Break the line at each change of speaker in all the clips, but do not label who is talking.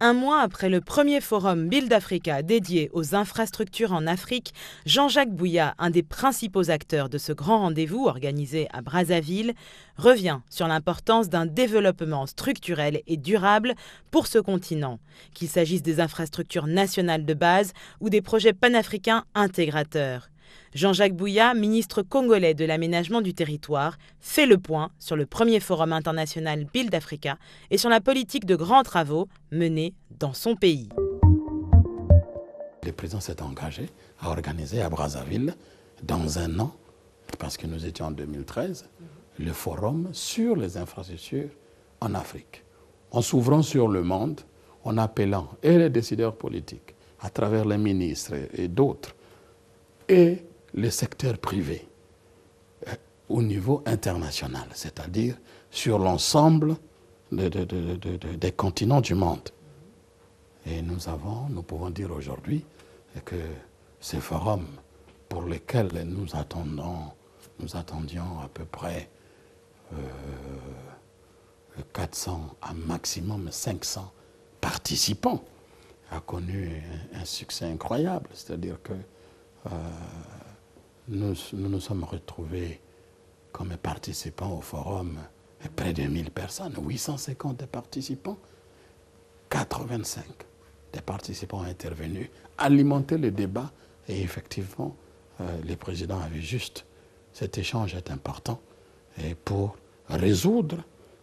Un mois après le premier forum Build Africa dédié aux infrastructures en Afrique, Jean-Jacques Bouya, un des principaux acteurs de ce grand rendez-vous organisé à Brazzaville, revient sur l'importance d'un développement structurel et durable pour ce continent, qu'il s'agisse des infrastructures nationales de base ou des projets panafricains intégrateurs. Jean-Jacques Bouya, ministre congolais de l'aménagement du territoire, fait le point sur le premier forum international Build Africa et sur la politique de grands travaux menés dans son pays.
Le président s'est engagé à organiser à Brazzaville, dans un an, parce que nous étions en 2013, le forum sur les infrastructures en Afrique, en s'ouvrant sur le monde, en appelant et les décideurs politiques, à travers les ministres et d'autres, et le secteur privé au niveau international, c'est-à-dire sur l'ensemble des continents du monde. Et nous pouvons dire aujourd'hui que ces forums pour lesquels nous attendions à peu près 400 à maximum 500 participants a connu un succès incroyable, c'est-à-dire que nous nous sommes retrouvés comme participants au forum, près de 1000 personnes, 850 des participants, 85 des participants ont intervenu, alimenter le débat et effectivement, le président avait juste, cet échange est important et pour résoudre,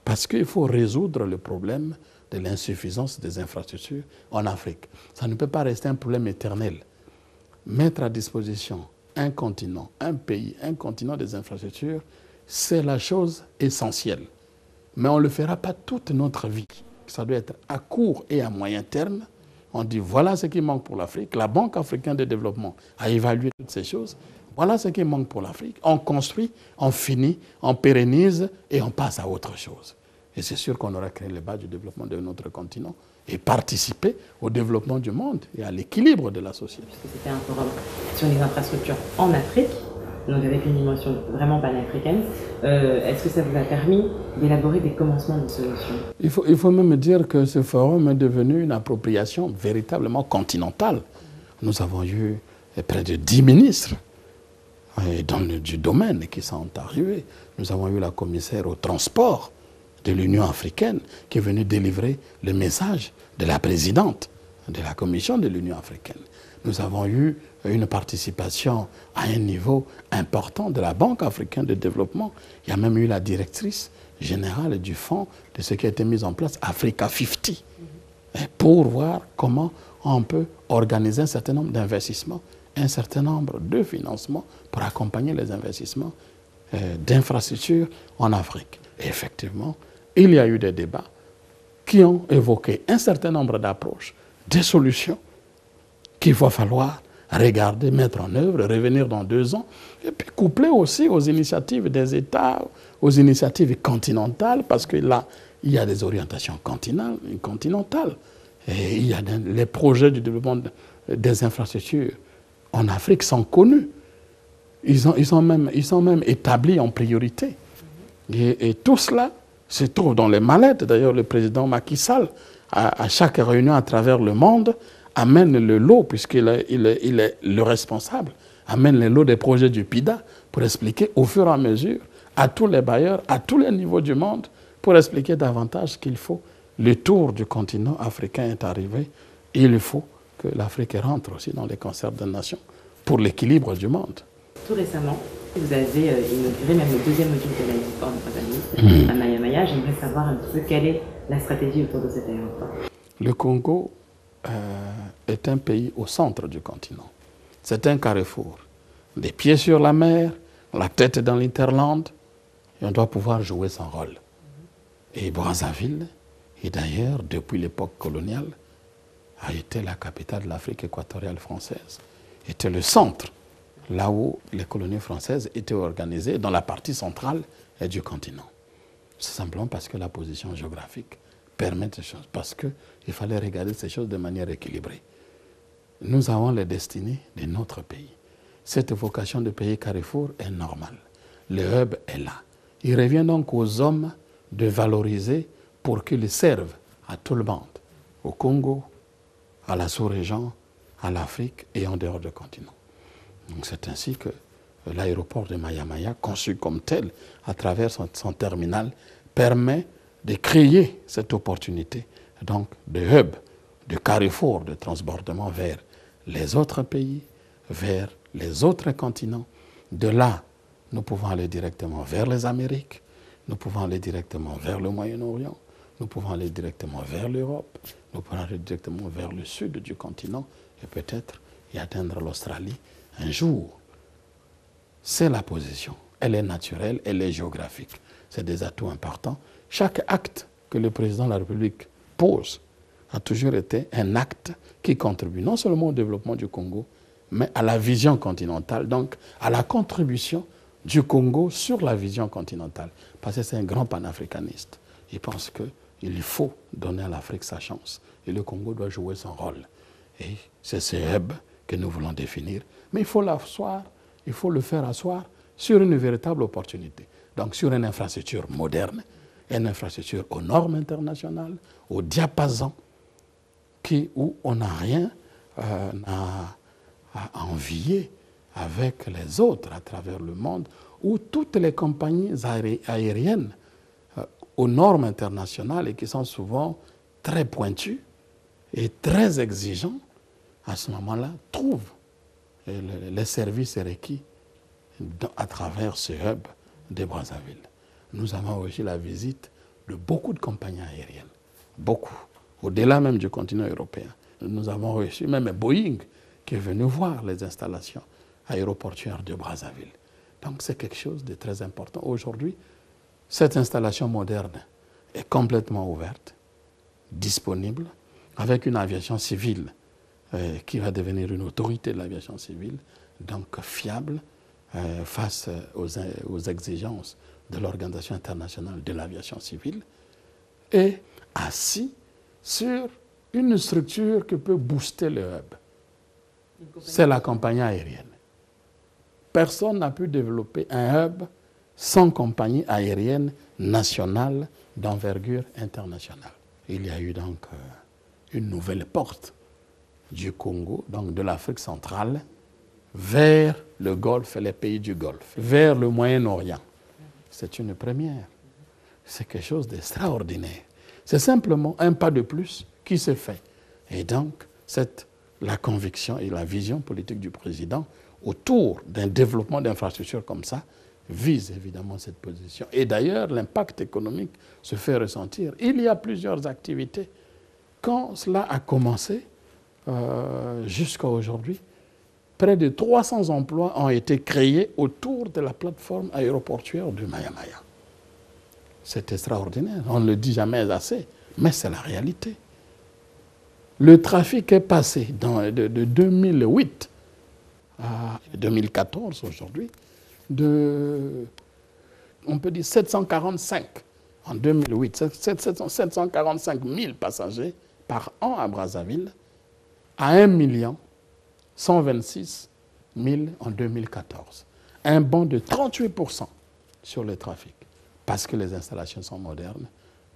parce qu'il faut résoudre le problème de l'insuffisance des infrastructures en Afrique. Ça ne peut pas rester un problème éternel. Mettre à disposition un continent, un pays, un continent des infrastructures, c'est la chose essentielle. Mais on ne le fera pas toute notre vie. Ça doit être à court et à moyen terme. On dit voilà ce qui manque pour l'Afrique. La Banque africaine de développement a évalué toutes ces choses. Voilà ce qui manque pour l'Afrique. On construit, on finit, on pérennise et on passe à autre chose. Et c'est sûr qu'on aura créé les bases du développement de notre continent et participer au développement du monde et à l'équilibre de la société.
Puisque c'était un forum sur les infrastructures en Afrique, donc avec une dimension vraiment panafricaine, est-ce que ça vous a permis d'élaborer des commencements de solutions? Il
faut même dire que ce forum est devenu une appropriation véritablement continentale. Nous avons eu près de 10 ministres du domaine qui sont arrivés. Nous avons eu la commissaire au transport de l'Union africaine qui est venue délivrer le message de la présidente de la commission de l'Union africaine. Nous avons eu une participation à un niveau important de la Banque africaine de développement. Il y a même eu la directrice générale du fonds de ce qui a été mis en place, Africa 50, pour voir comment on peut organiser un certain nombre d'investissements, un certain nombre de financements pour accompagner les investissements d'infrastructures en Afrique. Et effectivement, il y a eu des débats qui ont évoqué un certain nombre d'approches, des solutions qu'il va falloir regarder, mettre en œuvre, revenir dans 2 ans, et puis coupler aussi aux initiatives des États, aux initiatives continentales, parce que là, il y a des orientations continentales. Et il y a les projets du développement des infrastructures en Afrique sont connus. Ils sont même établis en priorité. Et tout cela se trouve dans les mallettes. D'ailleurs, le président Macky Sall, à chaque réunion à travers le monde, amène le lot, puisqu'il est le responsable, amène le lot des projets du PIDA pour expliquer au fur et à mesure à tous les bailleurs, à tous les niveaux du monde, pour expliquer davantage qu'il faut. Le tour du continent africain est arrivé et il faut que l'Afrique rentre aussi dans les concerts des nations pour l'équilibre du monde.
Tout récemment, vous avez inauguré même le 2e module de l'aéroport de Brazzaville à Maya-Maya. J'aimerais savoir un petit peu quelle est la stratégie autour de cet aéroport.
Le Congo est un pays au centre du continent. C'est un carrefour. Des pieds sur la mer, la tête dans l'interland, et on doit pouvoir jouer son rôle. Et Brazzaville, et d'ailleurs, depuis l'époque coloniale, a été la capitale de l'Afrique équatoriale française, était le centre, là où les colonies françaises étaient organisées dans la partie centrale du continent. C'est simplement parce que la position géographique permet ces choses, parce qu'il fallait regarder ces choses de manière équilibrée. nous avons les destinées de notre pays. Cette vocation de pays carrefour est normale. Le hub est là. Il revient donc aux hommes de valoriser pour qu'ils servent à tout le monde, au Congo, à la sous-région, à l'Afrique et en dehors du continent. Donc c'est ainsi que l'aéroport de Maya-Maya, conçu comme tel à travers son terminal, permet de créer cette opportunité donc de hub, de carrefour de transbordement vers les autres pays, vers les autres continents. De là, nous pouvons aller directement vers les Amériques, nous pouvons aller directement vers le Moyen-Orient, nous pouvons aller directement vers l'Europe, nous pouvons aller directement vers le sud du continent et peut-être y atteindre l'Australie un jour. C'est la position. Elle est naturelle, elle est géographique. C'est des atouts importants. Chaque acte que le président de la République pose a toujours été un acte qui contribue non seulement au développement du Congo, mais à la vision continentale, donc à la contribution du Congo sur la vision continentale. Parce que c'est un grand panafricaniste. Il pense qu'il faut donner à l'Afrique sa chance. Et le Congo doit jouer son rôle. Et c'est ce hub que nous voulons définir. Mais il faut l'asseoir, il faut le faire asseoir sur une véritable opportunité. Donc sur une infrastructure moderne, une infrastructure aux normes internationales, au diapason, où on n'a rien à envier avec les autres à travers le monde, où toutes les compagnies aériennes aux normes internationales et qui sont souvent très pointues et très exigeants, à ce moment-là, trouvent les services requis à travers ce hub de Brazzaville. Nous avons aussi la visite de beaucoup de compagnies aériennes, beaucoup, au-delà même du continent européen. Nous avons reçu même Boeing qui est venu voir les installations aéroportuaires de Brazzaville. Donc c'est quelque chose de très important. Aujourd'hui, cette installation moderne est complètement ouverte, disponible, avec une aviation civile qui va devenir une autorité de l'aviation civile, donc fiable face aux exigences de l'Organisation internationale de l'aviation civile, et assis sur une structure qui peut booster le hub. C'est la compagnie aérienne. Personne n'a pu développer un hub sans compagnie aérienne nationale d'envergure internationale. Il y a eu donc une nouvelle porte du Congo, donc de l'Afrique centrale, vers le Golfe et les pays du Golfe, vers le Moyen-Orient. C'est une première. C'est quelque chose d'extraordinaire. C'est simplement un pas de plus qui se fait. Et donc, la conviction et la vision politique du président autour d'un développement d'infrastructures comme ça vise évidemment cette position. Et d'ailleurs, l'impact économique se fait ressentir. Il y a plusieurs activités. Quand cela a commencé, jusqu'à aujourd'hui, près de 300 emplois ont été créés autour de la plateforme aéroportuaire de Maya-Maya. C'est extraordinaire, on ne le dit jamais assez, mais c'est la réalité. Le trafic est passé de 2008 à 2014 aujourd'hui, on peut dire 745 en 2008, 745 000 passagers par an à Brazzaville, à 1 126 000 en 2014. Un bond de 38% sur le trafic, parce que les installations sont modernes,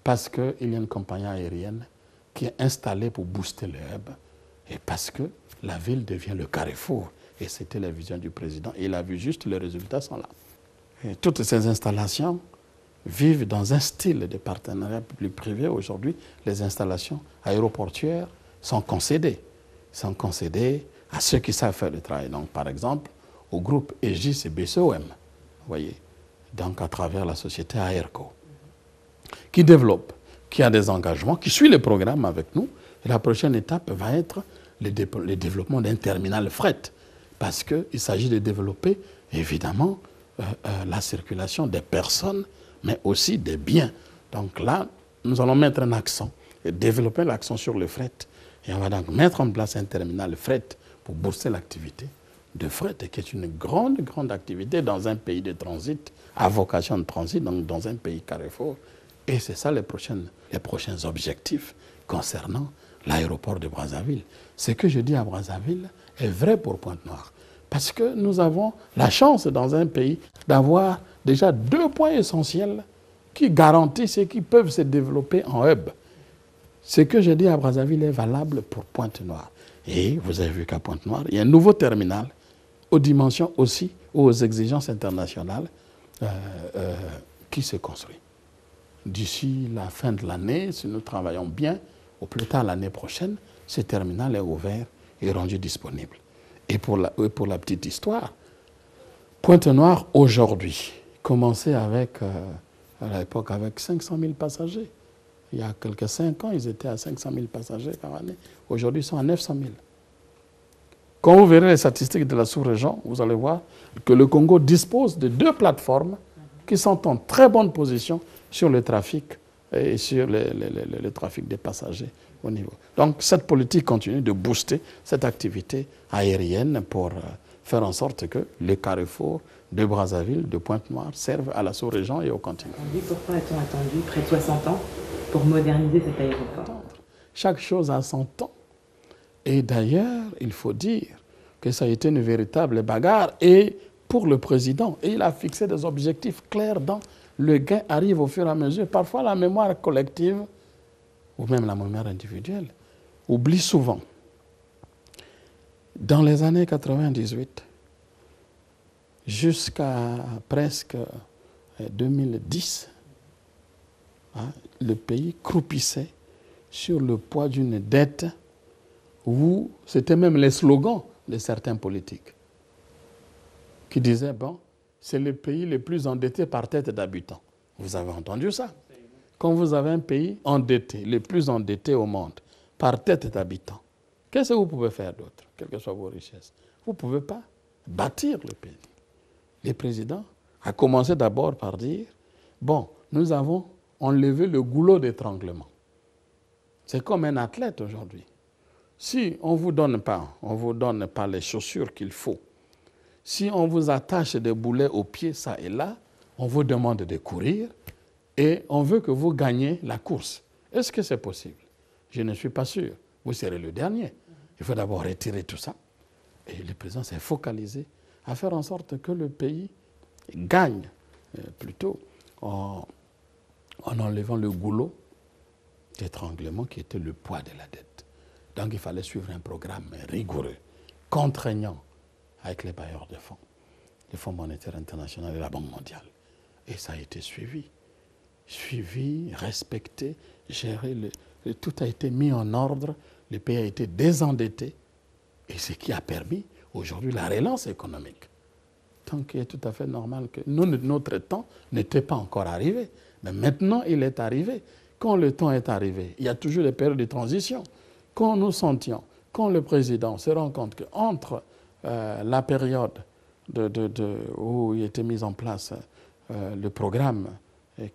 parce qu'il y a une compagnie aérienne qui est installée pour booster le hub, et parce que la ville devient le carrefour. Et c'était la vision du président. Et il a vu juste, les résultats sont là. Et toutes ces installations vivent dans un style de partenariat public-privé. Aujourd'hui, les installations aéroportuaires sont concédées à ceux qui savent faire le travail. Donc, par exemple, au groupe Aegis et BCOM, vous voyez, donc à travers la société Aerco, qui développe, qui a des engagements, qui suit le programme avec nous. Et la prochaine étape va être le développement d'un terminal fret, parce qu'il s'agit de développer, évidemment, la circulation des personnes, mais aussi des biens. Donc là, nous allons mettre un accent, et développer l'accent sur le fret. Et on va donc mettre en place un terminal fret pour booster l'activité de fret, qui est une grande activité dans un pays de transit, à vocation de transit, donc dans un pays carrefour. Et c'est ça les prochains objectifs concernant l'aéroport de Brazzaville. Ce que je dis à Brazzaville est vrai pour Pointe-Noire. Parce que nous avons la chance dans un pays d'avoir déjà 2 points essentiels qui garantissent et qui peuvent se développer en hub. Ce que je dis à Brazzaville est valable pour Pointe-Noire. Et vous avez vu qu'à Pointe-Noire, il y a un nouveau terminal aux dimensions aussi, aux exigences internationales qui se construit. D'ici la fin de l'année, si nous travaillons bien, au plus tard l'année prochaine, ce terminal est ouvert et rendu disponible. Et pour la petite histoire, Pointe-Noire aujourd'hui commençait avec, à l'époque avec 500 000 passagers. Il y a quelques 5 ans, ils étaient à 500 000 passagers par année. Aujourd'hui, ils sont à 900 000. Quand vous verrez les statistiques de la sous-région, vous allez voir que le Congo dispose de 2 plateformes qui sont en très bonne position sur le trafic et sur le trafic des passagers au niveau. Donc cette politique continue de booster cette activité aérienne pour faire en sorte que les carrefours de Brazzaville, de Pointe-Noire servent à la sous-région et au continent.
Pourquoi a-t-on attendu près de 60 ans pour moderniser cet aéroport?
Chaque chose a son temps. Et d'ailleurs, il faut dire que ça a été une véritable bagarre et pour le président. Et il a fixé des objectifs clairs dans le gain arrive au fur et à mesure. Parfois, la mémoire collective ou même la mémoire individuelle oublie souvent. Dans les années 98, jusqu'à presque 2010, le pays croupissait sur le poids d'une dette où c'était même les slogans de certains politiques qui disaient, bon, c'est le pays le plus endetté par tête d'habitant. Vous avez entendu ça? Quand vous avez un pays endetté, le plus endetté au monde, par tête d'habitant, qu'est-ce que vous pouvez faire d'autre, quelles que soient vos richesses? Vous ne pouvez pas bâtir le pays. Le président a commencé d'abord par dire, bon, nous avons enlevé le goulot d'étranglement. C'est comme un athlète aujourd'hui. Si on ne vous donne pas les chaussures qu'il faut, si on vous attache des boulets aux pieds, ça et là, on vous demande de courir et on veut que vous gagniez la course. Est-ce que c'est possible? Je ne suis pas sûr. Vous serez le dernier. Il faut d'abord retirer tout ça. Et le président s'est focalisé à faire en sorte que le pays gagne plutôt en enlevant le goulot d'étranglement qui était le poids de la dette. Donc il fallait suivre un programme rigoureux, contraignant avec les bailleurs de fonds, le Fonds monétaire international et la Banque mondiale. Et ça a été suivi, respecté, géré. Tout a été mis en ordre, le pays a été désendetté, et ce qui a permis aujourd'hui la relance économique. Donc il est tout à fait normal que notre temps n'était pas encore arrivé, mais maintenant il est arrivé. Quand le temps est arrivé, il y a toujours des périodes de transition. Quand nous sentions, quand le président se rend compte qu'entre la période où il était mis en place le programme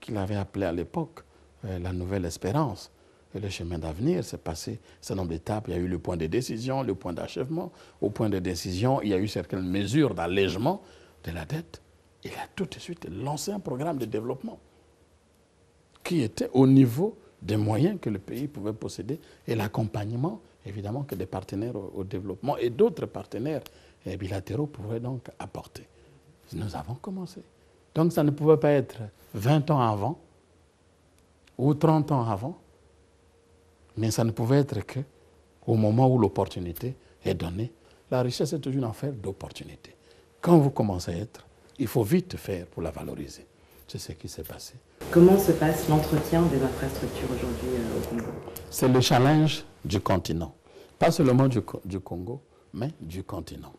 qu'il avait appelé à l'époque la Nouvelle Espérance et le chemin d'avenir, s'est passé un certain nombre d'étapes. Il y a eu le point de décision, le point d'achèvement. Au point de décision, il y a eu certaines mesures d'allègement de la dette. Il a tout de suite lancé un programme de développement qui était au niveau des moyens que le pays pouvait posséder et l'accompagnement, évidemment, que des partenaires au développement et d'autres partenaires bilatéraux pouvaient donc apporter. Nous avons commencé. Donc ça ne pouvait pas être 20 ans avant ou 30 ans avant, mais ça ne pouvait être qu'au moment où l'opportunité est donnée. La richesse est toujours une affaire d'opportunité. Quand vous commencez à être, il faut vite faire pour la valoriser. C'est ce qui s'est passé.
Comment se passe l'entretien des infrastructures aujourd'hui au Congo?
C'est le challenge du continent. Pas seulement du Congo, mais du continent.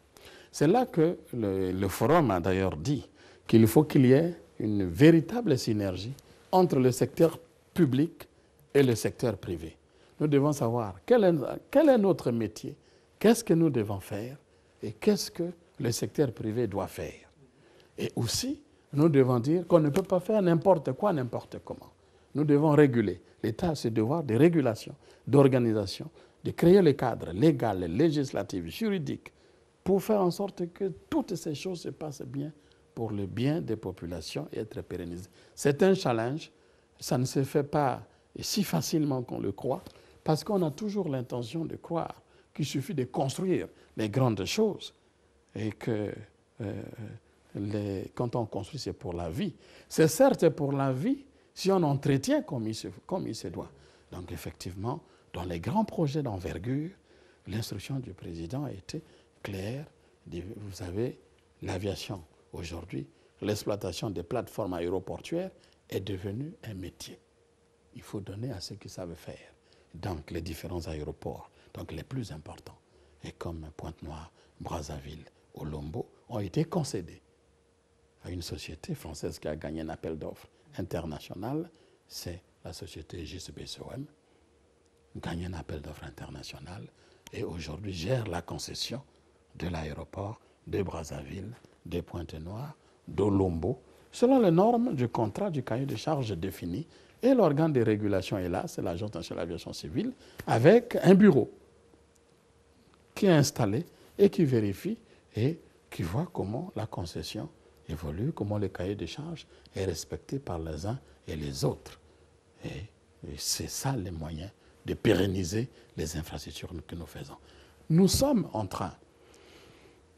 C'est là que le forum a d'ailleurs dit qu'il faut qu'il y ait une véritable synergie entre le secteur public et le secteur privé. Nous devons savoir quel est notre métier, qu'est-ce que nous devons faire et qu'est-ce que le secteur privé doit faire. Et aussi, nous devons dire qu'on ne peut pas faire n'importe quoi, n'importe comment. Nous devons réguler. L'État a ce devoir de régulation, d'organisation, de créer les cadres légaux, législatifs, juridiques, pour faire en sorte que toutes ces choses se passent bien pour le bien des populations et être pérennisées. C'est un challenge, ça ne se fait pas si facilement qu'on le croit, Parce qu'on a toujours l'intention de croire qu'il suffit de construire les grandes choses et que quand on construit, c'est pour la vie. C'est certes pour la vie si on entretient comme il se doit. Donc effectivement, dans les grands projets d'envergure, l'instruction du président a été claire. Vous savez, l'aviation aujourd'hui, l'exploitation des plateformes aéroportuaires est devenue un métier. Il faut donner à ceux qui savent faire. Donc les différents aéroports, donc les plus importants, et comme Pointe-Noire, Brazzaville, Olombo, ont été concédés à une société française qui a gagné un appel d'offres international. C'est la société JCBCOM, gagné un appel d'offres international et aujourd'hui gère la concession de l'aéroport de Brazzaville, de Pointe-Noire, d'Olombo, selon les normes du contrat du cahier de charges défini. Et l'organe de régulation est là, c'est l'Agence nationale de l'aviation civile, avec un bureau qui est installé et qui vérifie et qui voit comment la concession évolue, comment le cahier de charges est respecté par les uns et les autres. Et c'est ça les moyens de pérenniser les infrastructures que nous faisons. Nous sommes en train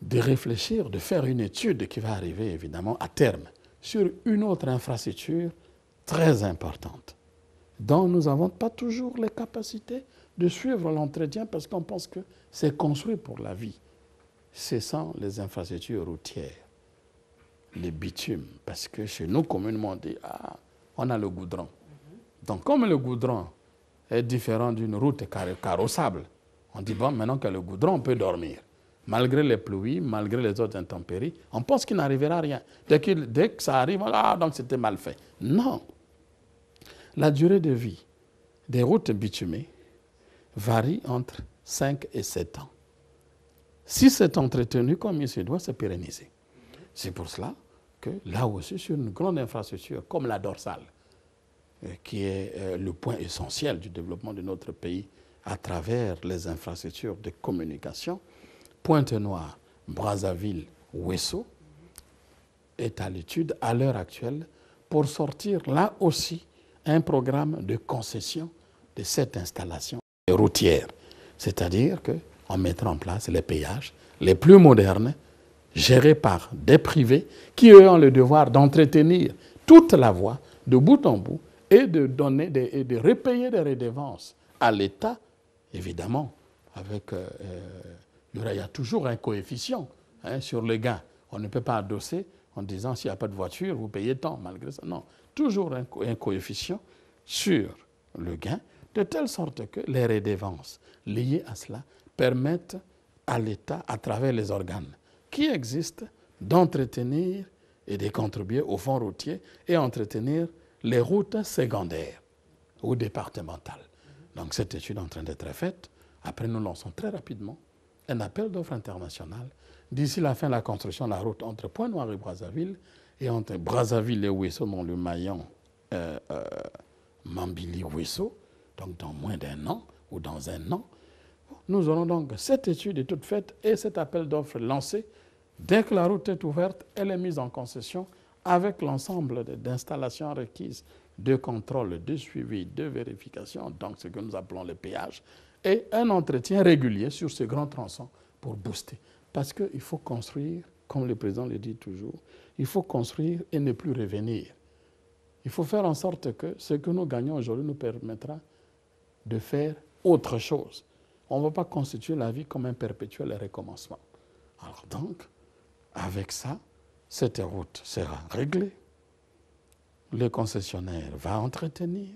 de réfléchir, de faire une étude qui va arriver évidemment à terme sur une autre infrastructure très importante, dont nous n'avons pas toujours les capacités de suivre l'entretien parce qu'on pense que c'est construit pour la vie. Ce sont les infrastructures routières, les bitumes, parce que chez nous, communément, on dit « on a le goudron ». Donc, comme le goudron est différent d'une route carrossable, on dit « bon, maintenant que le goudron, on peut dormir ». Malgré les pluies, malgré les autres intempéries, on pense qu'il n'arrivera rien. Dès que ça arrive, donc c'était mal fait. Non. La durée de vie des routes bitumées varie entre 5 et 7 ans. Si c'est entretenu comme il se doit, c'est pérennisé. C'est pour cela que là aussi, sur une grande infrastructure comme la dorsale, qui est le point essentiel du développement de notre pays à travers les infrastructures de communication, Pointe-Noire, Brazzaville, Ouesso est à l'étude à l'heure actuelle pour sortir là aussi un programme de concession de cette installation routière. C'est-à-dire qu'on mettra en place les péages les plus modernes, gérés par des privés qui eux ont le devoir d'entretenir toute la voie de bout en bout et de donner et de repayer des redevances à l'État, évidemment, avec... il y a toujours un coefficient sur le gain. On ne peut pas adosser en disant s'il n'y a pas de voiture, vous payez tant, malgré ça. Non, toujours un coefficient sur le gain, de telle sorte que les redevances liées à cela permettent à l'État, à travers les organes qui existent, d'entretenir et de contribuer au fonds routier et entretenir les routes secondaires ou départementales. Donc cette étude est en train d'être faite. Après, nous lançons très rapidement un appel d'offres international. D'ici la fin de la construction de la route entre Pointe-Noire et Brazzaville, et entre Brazzaville et Ouesso, dans le maillon Mambili-Ouesso, donc dans moins d'un an ou dans un an, nous aurons donc cette étude est toute faite et cet appel d'offres lancé. Dès que la route est ouverte, elle est mise en concession avec l'ensemble d'installations requises de contrôle, de suivi, de vérification, donc ce que nous appelons le péage, et un entretien régulier sur ce grand tronçon pour booster. Parce qu'il faut construire, comme le président le dit toujours, il faut construire et ne plus revenir. Il faut faire en sorte que ce que nous gagnons aujourd'hui nous permettra de faire autre chose. On ne va pas constituer la vie comme un perpétuel recommencement. Alors donc, avec ça, cette route sera réglée. Le concessionnaire va entretenir.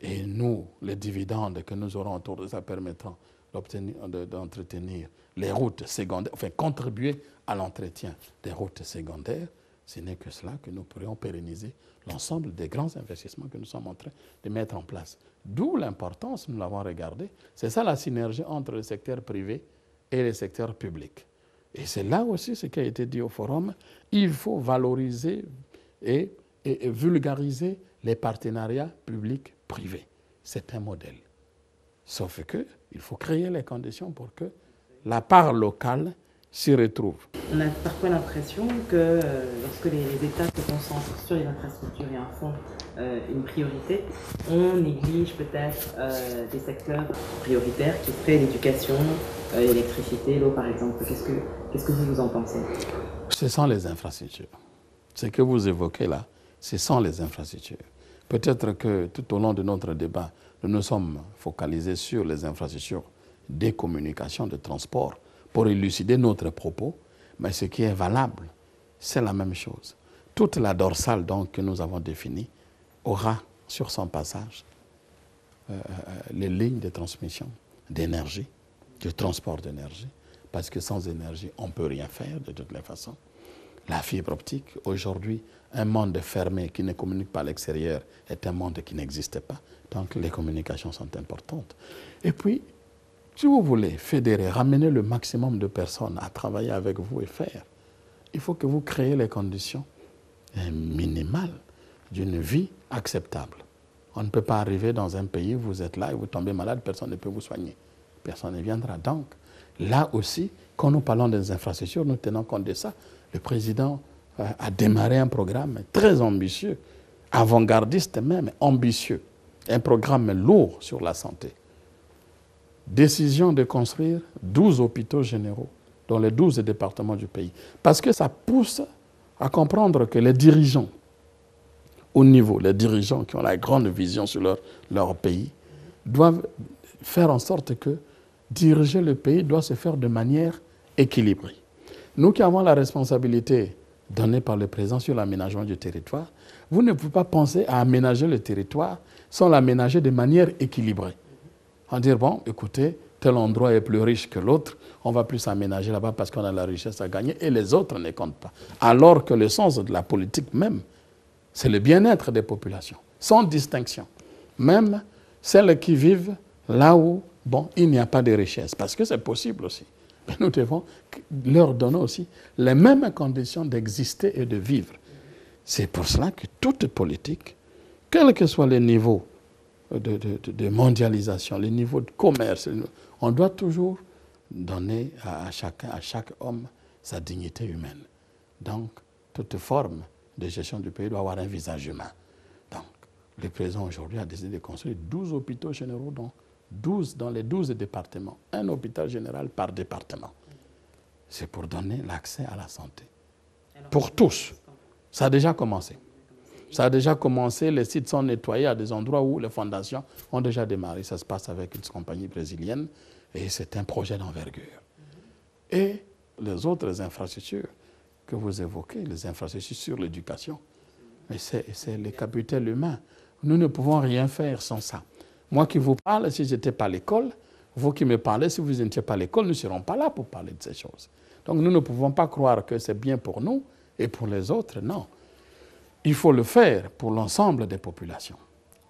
Et nous, les dividendes que nous aurons autour de ça permettront d'entretenir les routes secondaires, enfin contribuer à l'entretien des routes secondaires. Ce n'est que cela que nous pourrions pérenniser l'ensemble des grands investissements que nous sommes en train de mettre en place. D'où l'importance, nous l'avons regardé, c'est ça la synergie entre le secteur privé et le secteur public. Et c'est là aussi ce qui a été dit au forum, il faut valoriser et vulgariser les partenariats publics-privés. C'est un modèle. Sauf qu'il faut créer les conditions pour que la part locale s'y retrouvent.
On a parfois l'impression que lorsque les États se concentrent sur les infrastructures et en font une priorité, on néglige peut-être des secteurs prioritaires qui seraient l'éducation, l'électricité, l'eau par exemple. Qu'est-ce que vous en pensez?
Ce sont les infrastructures. Ce que vous évoquez là, ce sont les infrastructures. Peut-être que tout au long de notre débat, nous nous sommes focalisés sur les infrastructures des communications, de transport, pour élucider notre propos, mais ce qui est valable, c'est la même chose. Toute la dorsale donc, que nous avons définie aura sur son passage les lignes de transmission d'énergie, de transport d'énergie, parce que sans énergie, on ne peut rien faire de toutes les façons. La fibre optique, aujourd'hui, un monde fermé qui ne communique pas à l'extérieur est un monde qui n'existe pas, donc les communications sont importantes. Et puis, si vous voulez fédérer, ramener le maximum de personnes à travailler avec vous et faire, il faut que vous créez les conditions minimales d'une vie acceptable. On ne peut pas arriver dans un pays, vous êtes là et vous tombez malade, personne ne peut vous soigner. Personne ne viendra. Donc, là aussi, quand nous parlons des infrastructures, nous tenons compte de ça. Le président a démarré un programme très ambitieux, avant-gardiste même, ambitieux. Un programme lourd sur la santé. Décision de construire 12 hôpitaux généraux dans les 12 départements du pays. Parce que ça pousse à comprendre que les dirigeants, au niveau, les dirigeants qui ont la grande vision sur leur pays, doivent faire en sorte que diriger le pays doit se faire de manière équilibrée. Nous qui avons la responsabilité donnée par le président sur l'aménagement du territoire, vous ne pouvez pas penser à aménager le territoire sans l'aménager de manière équilibrée. En dire, bon, écoutez, tel endroit est plus riche que l'autre, on va plus aménager là-bas parce qu'on a la richesse à gagner et les autres ne comptent pas. Alors que le sens de la politique même, c'est le bien-être des populations, sans distinction. Même celles qui vivent là où, bon, il n'y a pas de richesse, parce que c'est possible aussi. Mais nous devons leur donner aussi les mêmes conditions d'exister et de vivre. C'est pour cela que toute politique, quel que soit le niveau de mondialisation, le niveau de commerce, on doit toujours donner à chaque homme sa dignité humaine. Donc, toute forme de gestion du pays doit avoir un visage humain. Donc, le président aujourd'hui a décidé de construire 12 hôpitaux généraux dans les 12 départements. Un hôpital général par département. C'est pour donner l'accès à la santé. Pour tous. Ça a déjà commencé. Ça a déjà commencé, les sites sont nettoyés à des endroits où les fondations ont déjà démarré. Ça se passe avec une compagnie brésilienne et c'est un projet d'envergure. Et les autres infrastructures que vous évoquez, les infrastructures sur l'éducation, mais c'est le capital humain. Nous ne pouvons rien faire sans ça. Moi qui vous parle, si je n'étais pas à l'école, vous qui me parlez, si vous n'étiez pas à l'école, nous ne serons pas là pour parler de ces choses. Donc nous ne pouvons pas croire que c'est bien pour nous et pour les autres, non. Il faut le faire pour l'ensemble des populations.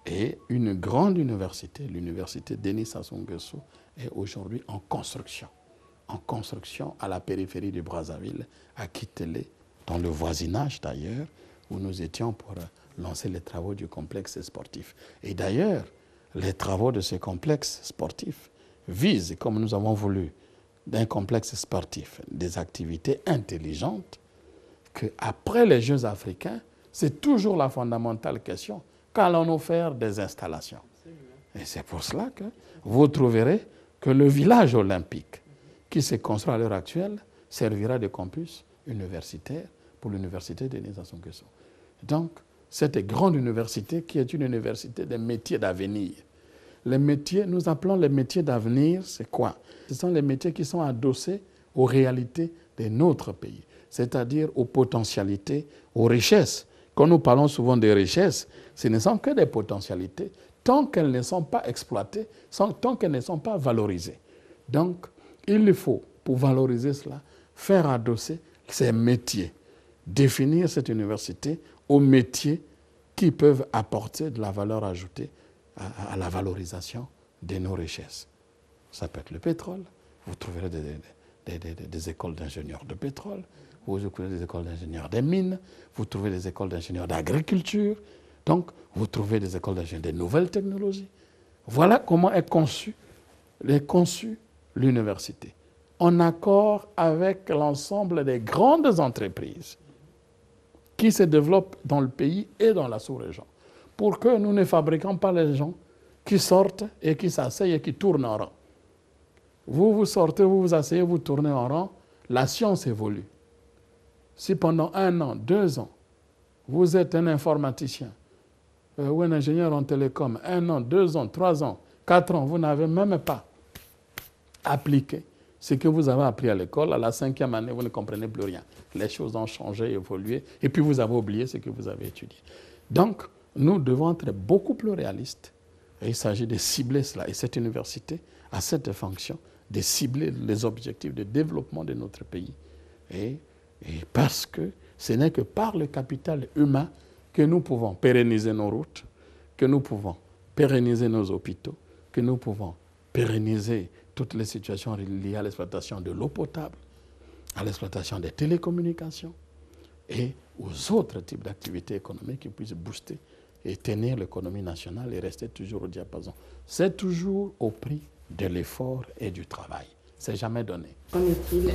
Et une grande université, l'université Denis Sassou Nguesso, est aujourd'hui en construction. En construction à la périphérie de Brazzaville, à Kitele, dans le voisinage d'ailleurs, où nous étions pour lancer les travaux du complexe sportif. Et d'ailleurs, les travaux de ce complexe sportif visent, comme nous avons voulu, d'un complexe sportif, des activités intelligentes, qu'après les Jeux africains, c'est toujours la fondamentale question. Qu'allons-nous faire des installations? Et c'est pour cela que vous trouverez que le village olympique qui se construit à l'heure actuelle servira de campus universitaire pour l'université Denis Sassou Nguesso. Donc, cette grande université qui est une université des métiers d'avenir. Les métiers, nous appelons les métiers d'avenir, c'est quoi? Ce sont les métiers qui sont adossés aux réalités de notre pays, c'est-à-dire aux potentialités, aux richesses. Quand nous parlons souvent des richesses, ce ne sont que des potentialités tant qu'elles ne sont pas exploitées, tant qu'elles ne sont pas valorisées. Donc, il faut, pour valoriser cela, faire adosser ces métiers, définir cette université aux métiers qui peuvent apporter de la valeur ajoutée à la valorisation de nos richesses. Ça peut être le pétrole, vous trouverez des écoles d'ingénieurs de pétrole, vous trouvez des écoles d'ingénieurs des mines, vous trouvez des écoles d'ingénieurs d'agriculture, donc vous trouvez des écoles d'ingénieurs des nouvelles technologies. Voilà comment est conçue l'université. en accord avec l'ensemble des grandes entreprises qui se développent dans le pays et dans la sous-région, pour que nous ne fabriquions pas les gens qui sortent et qui s'asseyent et qui tournent en rang. Vous sortez, vous vous asseyez, vous tournez en rang, la science évolue. Si pendant 1 an, 2 ans, vous êtes un informaticien ou un ingénieur en télécom, 1 an, 2 ans, 3 ans, 4 ans, vous n'avez même pas appliqué ce que vous avez appris à l'école. À la 5e année, vous ne comprenez plus rien. Les choses ont changé, évolué, et puis vous avez oublié ce que vous avez étudié. Donc, nous devons être beaucoup plus réalistes. Et il s'agit de cibler cela. Et cette université a cette fonction de cibler les objectifs de développement de notre pays. Et parce que ce n'est que par le capital humain que nous pouvons pérenniser nos routes, que nous pouvons pérenniser nos hôpitaux, que nous pouvons pérenniser toutes les situations liées à l'exploitation de l'eau potable, à l'exploitation des télécommunications et aux autres types d'activités économiques qui puissent booster et tenir l'économie nationale et rester toujours au diapason. C'est toujours au prix de l'effort et du travail. C'est jamais donné.
Qu'en est-il des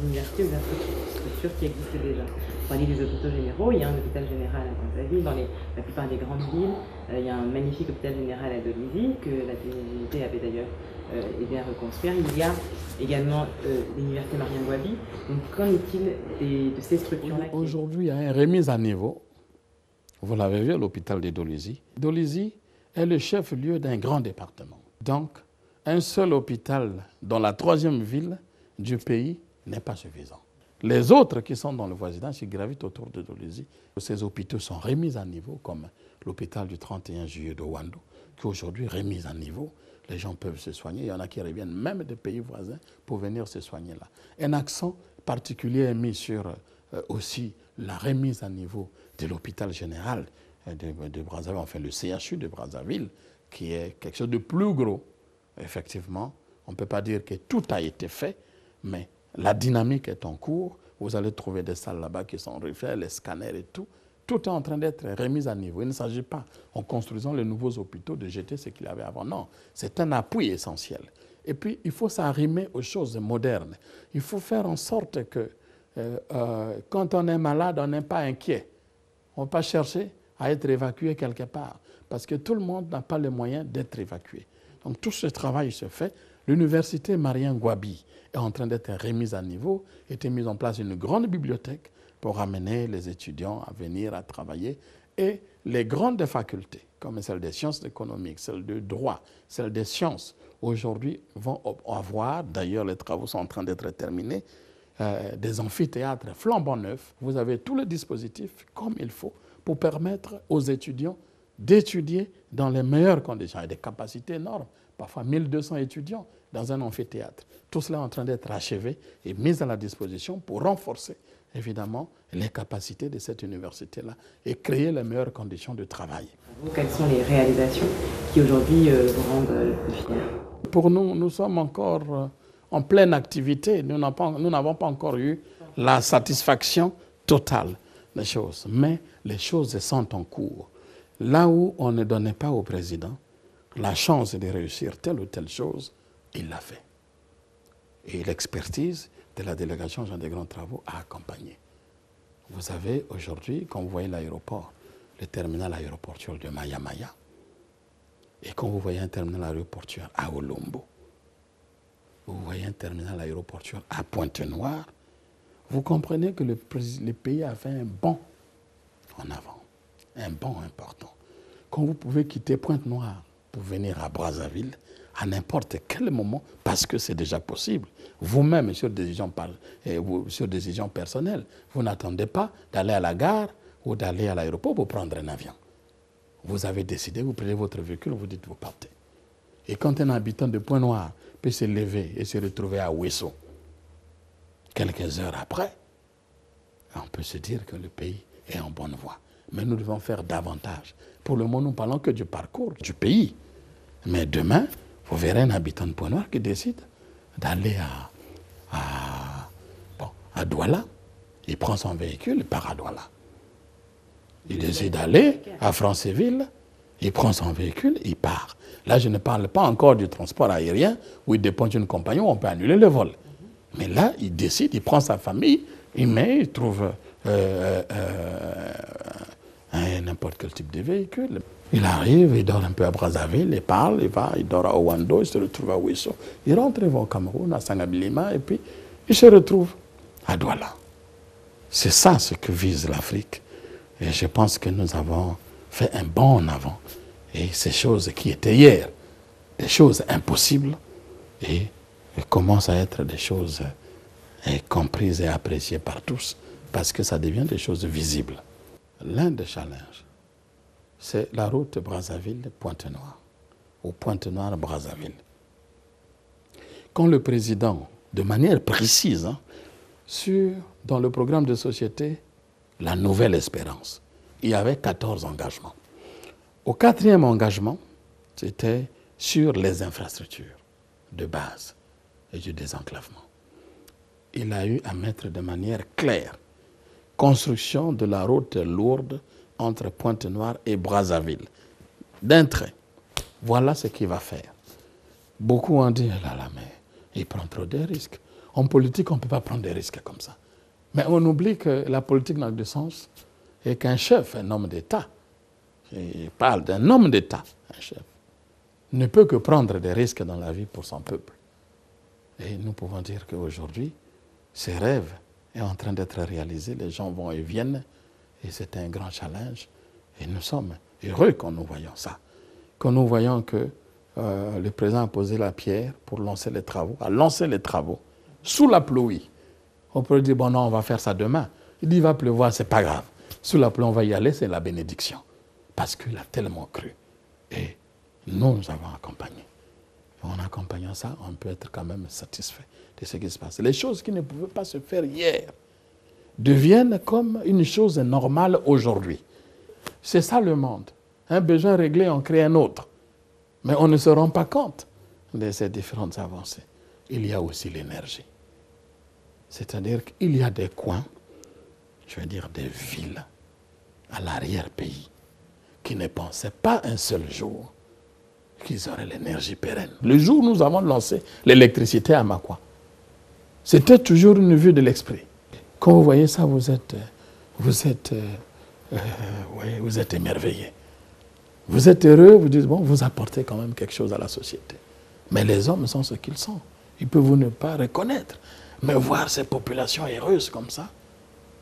universités ou des infrastructures qui existent déjà? On parlait des hôpitaux généraux, il y a un hôpital général à Brazzaville, dans la plupart des grandes villes. Il y a un magnifique hôpital général à Dolisie, que la TNT avait d'ailleurs aidé à reconstruire. Il y a également l'université Marien Gouabi. Donc qu'en est-il de ces structures-là?
Aujourd'hui, il y a une remise à niveau. Vous l'avez vu à l'hôpital de Dolisie. Dolisie est le chef-lieu d'un grand département. Donc, un seul hôpital dans la 3e ville du pays n'est pas suffisant. Les autres qui sont dans le voisinage, qui gravitent autour de Dolisie, ces hôpitaux sont remis à niveau, comme l'hôpital du 31 juillet de Wando, qui aujourd'hui est remis à niveau. Les gens peuvent se soigner. Il y en a qui reviennent même des pays voisins pour venir se soigner là. Un accent particulier est mis sur aussi la remise à niveau de l'hôpital général de Brazzaville, enfin le CHU de Brazzaville, qui est quelque chose de plus gros. Effectivement, on ne peut pas dire que tout a été fait, mais la dynamique est en cours. Vous allez trouver des salles là-bas qui sont refaites, les scanners et tout. Tout est en train d'être remis à niveau. Il ne s'agit pas, en construisant les nouveaux hôpitaux, de jeter ce qu'il y avait avant. Non, c'est un appui essentiel. Et puis, il faut s'arrimer aux choses modernes. Il faut faire en sorte que, quand on est malade, on n'est pas inquiet. On ne va pas chercher à être évacué quelque part, parce que tout le monde n'a pas les moyens d'être évacué. Donc tout ce travail se fait. L'université Marien Gouabi est en train d'être remise à niveau. Il a été mise en place une grande bibliothèque pour amener les étudiants à venir à travailler. Et les grandes facultés, comme celle des sciences économiques, celle de droit, celle des sciences, aujourd'hui vont avoir, d'ailleurs les travaux sont en train d'être terminés, des amphithéâtres flambant neufs. Vous avez tous les dispositifs comme il faut pour permettre aux étudiants d'étudier dans les meilleures conditions, et des capacités énormes, parfois 1200 étudiants dans un amphithéâtre. Tout cela est en train d'être achevé et mis à la disposition pour renforcer, évidemment, les capacités de cette université-là et créer les meilleures conditions de travail.
Quelles sont les réalisations qui aujourd'hui vous rendent le plus fiers?
Pour nous, nous sommes encore en pleine activité. Nous n'avons pas encore eu la satisfaction totale des choses, mais les choses sont en cours. Là où on ne donnait pas au président la chance de réussir telle ou telle chose, il l'a fait. Et l'expertise de la délégation Jean des Grands Travaux a accompagné. Vous avez aujourd'hui, quand vous voyez l'aéroport, le terminal aéroportuaire de Maya Maya, et quand vous voyez un terminal aéroportuaire à Olombo, vous voyez un terminal aéroportuaire à Pointe-Noire, vous comprenez que le pays a fait un bond en avant. Un bond important. Quand vous pouvez quitter Pointe-Noire pour venir à Brazzaville, à n'importe quel moment, parce que c'est déjà possible, vous-même, sur décision personnelle, vous n'attendez pas d'aller à la gare ou d'aller à l'aéroport pour prendre un avion. Vous avez décidé, vous prenez votre véhicule, vous dites vous partez. Et quand un habitant de Pointe-Noire peut se lever et se retrouver à Ouesso, quelques heures après, on peut se dire que le pays est en bonne voie. Mais nous devons faire davantage. Pour le moment, nous ne parlons que du parcours du pays. Mais demain, vous verrez un habitant de Pointe-Noire qui décide d'aller à Douala. Il prend son véhicule, il part à Douala. Il décide d'aller à Franceville, il prend son véhicule, il part. Là, je ne parle pas encore du transport aérien où il dépend d'une compagnie où on peut annuler le vol. Mais là, il décide, il prend sa famille, il trouve n'importe quel type de véhicule. Il arrive, il dort un peu à Brazzaville, il parle, il dort à Owando, il se retrouve à Ouesso. Il rentre, il va au Cameroun, à Sangabilima, et puis il se retrouve à Douala. C'est ça ce que vise l'Afrique. Et je pense que nous avons fait un bond en avant. Et ces choses qui étaient hier, des choses impossibles, et commencent à être des choses comprises et appréciées par tous, parce que ça devient des choses visibles. L'un des challenges, c'est la route Brazzaville-Pointe-Noire, ou Pointe-Noire-Brazzaville. Quand le président, de manière précise, dans le programme de société, la Nouvelle Espérance, il y avait 14 engagements. Au 4e engagement, c'était sur les infrastructures de base et du désenclavement. Il a eu à mettre de manière claire construction de la route lourde entre Pointe-Noire et Brazzaville, d'un trait. Voilà ce qu'il va faire. Beaucoup ont dit, là, mais il prend trop de risques. En politique, on ne peut pas prendre des risques comme ça. Mais on oublie que la politique n'a de sens et qu'un chef, un homme d'État, il parle d'un homme d'État, un chef, ne peut que prendre des risques dans la vie pour son peuple. Et nous pouvons dire qu'aujourd'hui, ces rêves sont en train d'être réalisés, les gens vont et viennent, et c'est un grand challenge. Et nous sommes heureux quand nous voyons ça, quand nous voyons que le président a posé la pierre pour lancer les travaux, a lancé les travaux sous la pluie. On peut dire, bon non, on va faire ça demain. Il dit, il va pleuvoir, c'est pas grave. Sous la pluie, on va y aller, c'est la bénédiction. Parce qu'il a tellement cru. Et nous avons accompagné. En accompagnant ça, on peut être quand même satisfait de ce qui se passe. Les choses qui ne pouvaient pas se faire hier deviennent comme une chose normale aujourd'hui. C'est ça le monde. Un besoin réglé, on crée un autre. Mais on ne se rend pas compte de ces différentes avancées. Il y a aussi l'énergie. C'est-à-dire qu'il y a des coins, je veux dire des villes, à l'arrière-pays, qui ne pensaient pas un seul jour qu'ils auraient l'énergie pérenne. Le jour où nous avons lancé l'électricité à Makwa, c'était toujours une vue de l'esprit. Quand vous voyez ça, vous êtes émerveillé. Vous êtes heureux, vous dites, bon, vous apportez quand même quelque chose à la société. Mais les hommes sont ce qu'ils sont. Ils peuvent vous ne pas reconnaître. Mais voir ces populations heureuses comme ça,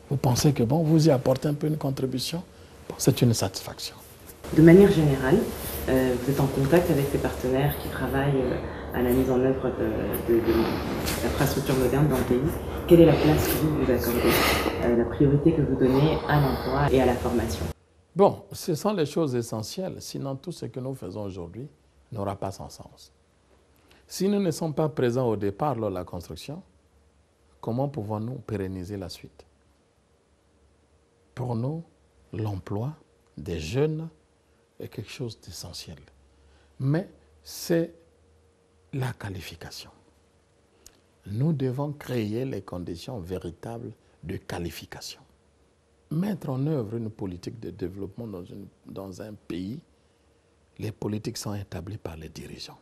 vous pensez que bon, vous y apportez un peu une contribution, bon, c'est une satisfaction.
De manière générale, vous êtes en contact avec ces partenaires qui travaillent à la mise en œuvre de l'infrastructure moderne dans le pays. Quelle est la place que vous accordez, la priorité que vous donnez à l'emploi et à la formation?
Bon, ce sont les choses essentielles, sinon tout ce que nous faisons aujourd'hui n'aura pas son sens. Si nous ne sommes pas présents au départ lors de la construction, comment pouvons-nous pérenniser la suite? Pour nous, l'emploi des jeunes est quelque chose d'essentiel. Mais c'est la qualification. Nous devons créer les conditions véritables de qualification. Mettre en œuvre une politique de développement dans un pays, les politiques sont établies par les dirigeants.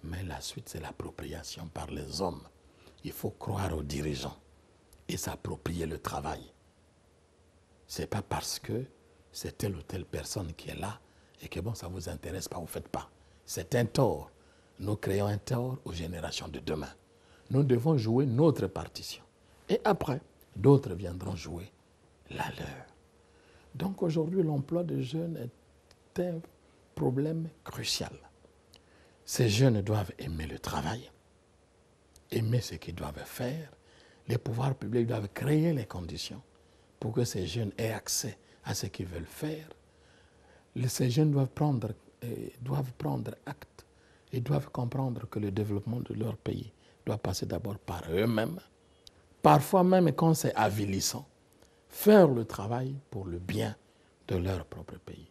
Mais la suite, c'est l'appropriation par les hommes. Il faut croire aux dirigeants et s'approprier le travail. Ce n'est pas parce que c'est telle ou telle personne qui est là et que bon, ça ne vous intéresse pas, vous ne faites pas. C'est un tort. Nous créons un tort aux générations de demain. Nous devons jouer notre partition. Et après, d'autres viendront jouer la leur. Donc aujourd'hui, l'emploi des jeunes est un problème crucial. Ces jeunes doivent aimer le travail, aimer ce qu'ils doivent faire. Les pouvoirs publics doivent créer les conditions pour que ces jeunes aient accès à ce qu'ils veulent faire. Ces jeunes doivent prendre acte et doivent comprendre que le développement de leur pays doit passer d'abord par eux-mêmes. Parfois même quand c'est avilissant, faire le travail pour le bien de leur propre pays.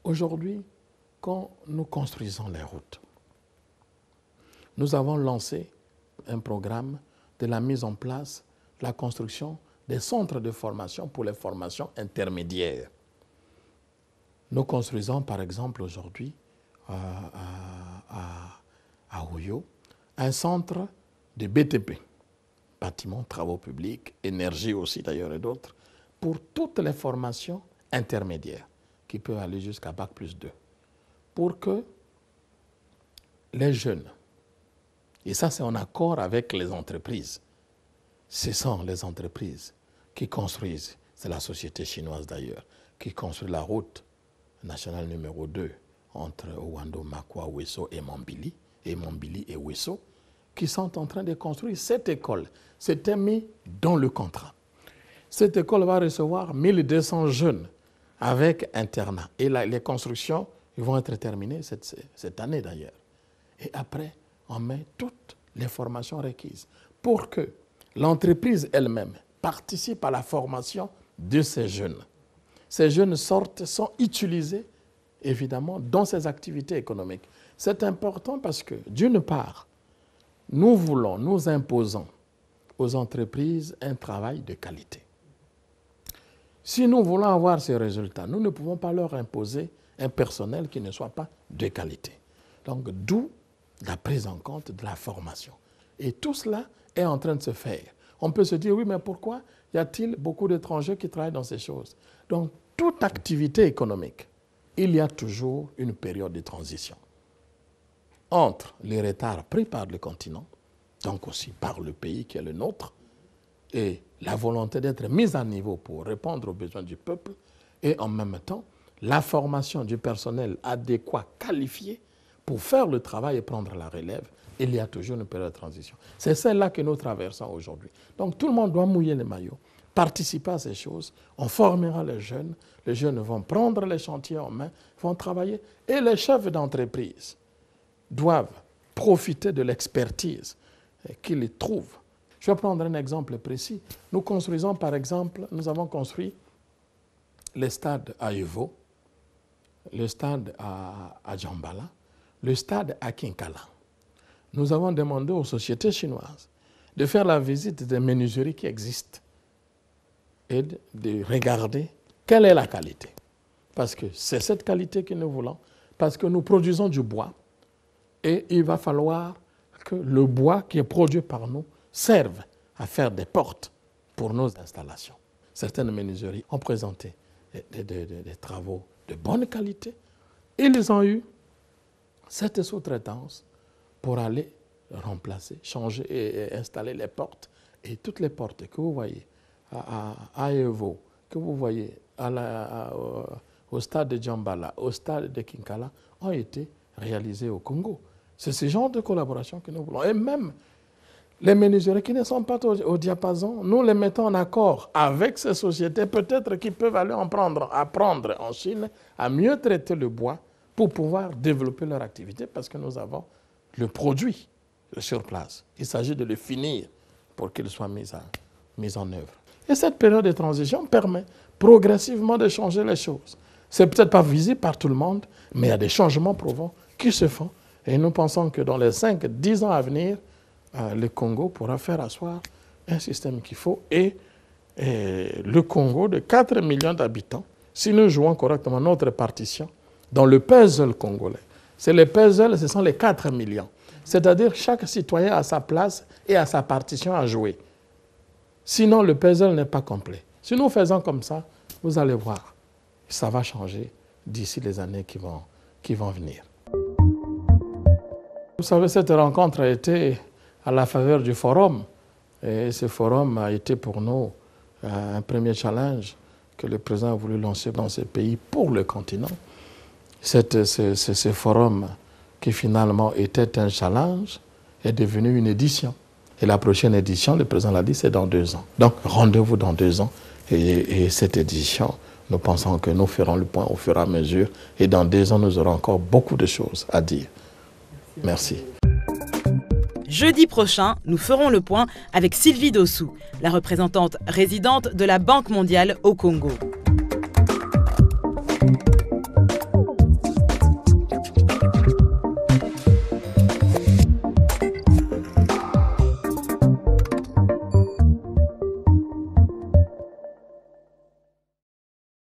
Aujourd'hui, quand nous construisons les routes, nous avons lancé un programme de la mise en place, de la construction des centres de formation pour les formations intermédiaires. Nous construisons par exemple aujourd'hui à Oyo un centre de BTP, bâtiments, travaux publics, énergie aussi d'ailleurs et d'autres, pour toutes les formations intermédiaires qui peuvent aller jusqu'à Bac+2, pour que les jeunes, et ça c'est en accord avec les entreprises, ce sont les entreprises qui construisent, c'est la société chinoise d'ailleurs, qui construit la route nationale numéro 2 entre Ouando, Makwa, Ouesso et Mambili et Ouesso, qui sont en train de construire cette école. C'était mis dans le contrat. Cette école va recevoir 1200 jeunes avec internat. Et les constructions ils vont être terminées cette année d'ailleurs. Et après, on met toutes les formations requises pour que l'entreprise elle-même participe à la formation de ces jeunes. Ces jeunes sont utilisés évidemment dans ces activités économiques. C'est important parce que d'une part, nous imposons aux entreprises un travail de qualité. Si nous voulons avoir ces résultats, nous ne pouvons pas leur imposer un personnel qui ne soit pas de qualité. Donc, d'où la prise en compte de la formation. Et tout cela est en train de se faire. On peut se dire, oui, mais pourquoi y a-t-il beaucoup d'étrangers qui travaillent dans ces choses? Donc, toute activité économique, il y a toujours une période de transition entre les retards pris par le continent, donc aussi par le pays qui est le nôtre, et la volonté d'être mise à niveau pour répondre aux besoins du peuple, et en même temps, la formation du personnel adéquat, qualifié, pour faire le travail et prendre la relève. Il y a toujours une période de transition. C'est celle-là que nous traversons aujourd'hui. Donc tout le monde doit mouiller les maillots, participer à ces choses. On formera les jeunes vont prendre les chantiers en main, vont travailler, et les chefs d'entreprise doivent profiter de l'expertise qu'ils trouvent. Je vais prendre un exemple précis. Nous construisons par exemple, nous avons construit le stade à Evo, le stade à Djambala, le stade à Kinkala. Nous avons demandé aux sociétés chinoises de faire la visite des menuiseries qui existent et de regarder quelle est la qualité. Parce que c'est cette qualité que nous voulons, parce que nous produisons du bois et il va falloir que le bois qui est produit par nous serve à faire des portes pour nos installations. Certaines menuiseries ont présenté des travaux de bonne qualité. Ils ont eu cette sous-traitance pour aller remplacer, changer et installer les portes. Et toutes les portes que vous voyez à Evo, que vous voyez au stade de Djambala, au stade de Kinkala, ont été réalisées au Congo. C'est ce genre de collaboration que nous voulons. Et même les menuiseries qui ne sont pas au diapason, nous les mettons en accord avec ces sociétés, peut-être qui peuvent aller apprendre en Chine à mieux traiter le bois pour pouvoir développer leur activité, parce que nous avons le produit sur place. Il s'agit de le finir pour qu'il soit mis en œuvre. Et cette période de transition permet progressivement de changer les choses. Ce n'est peut-être pas visible par tout le monde, mais il y a des changements probants qui se font. Et nous pensons que dans les 5-10 ans à venir, le Congo pourra faire asseoir un système qu'il faut. Et le Congo, de 4 millions d'habitants, si nous jouons correctement notre partition dans le puzzle congolais, le puzzle, ce sont les 4 millions. C'est-à-dire chaque citoyen a sa place et a sa partition à jouer. Sinon, le puzzle n'est pas complet. Si nous faisons comme ça, vous allez voir, ça va changer d'ici les années qui vont venir. Vous savez, cette rencontre a été à la faveur du forum. Et ce forum a été pour nous un premier challenge que le président a voulu lancer dans ce pays pour le continent. Ce forum qui finalement était un challenge est devenu une édition. Et la prochaine édition, le président l'a dit, c'est dans 2 ans. Donc rendez-vous dans 2 ans. Et cette édition, nous pensons que nous ferons le point au fur et à mesure. Et dans 2 ans, nous aurons encore beaucoup de choses à dire. Merci.
Jeudi prochain, nous ferons le point avec Sylvie Dossou, la représentante résidente de la Banque mondiale au Congo.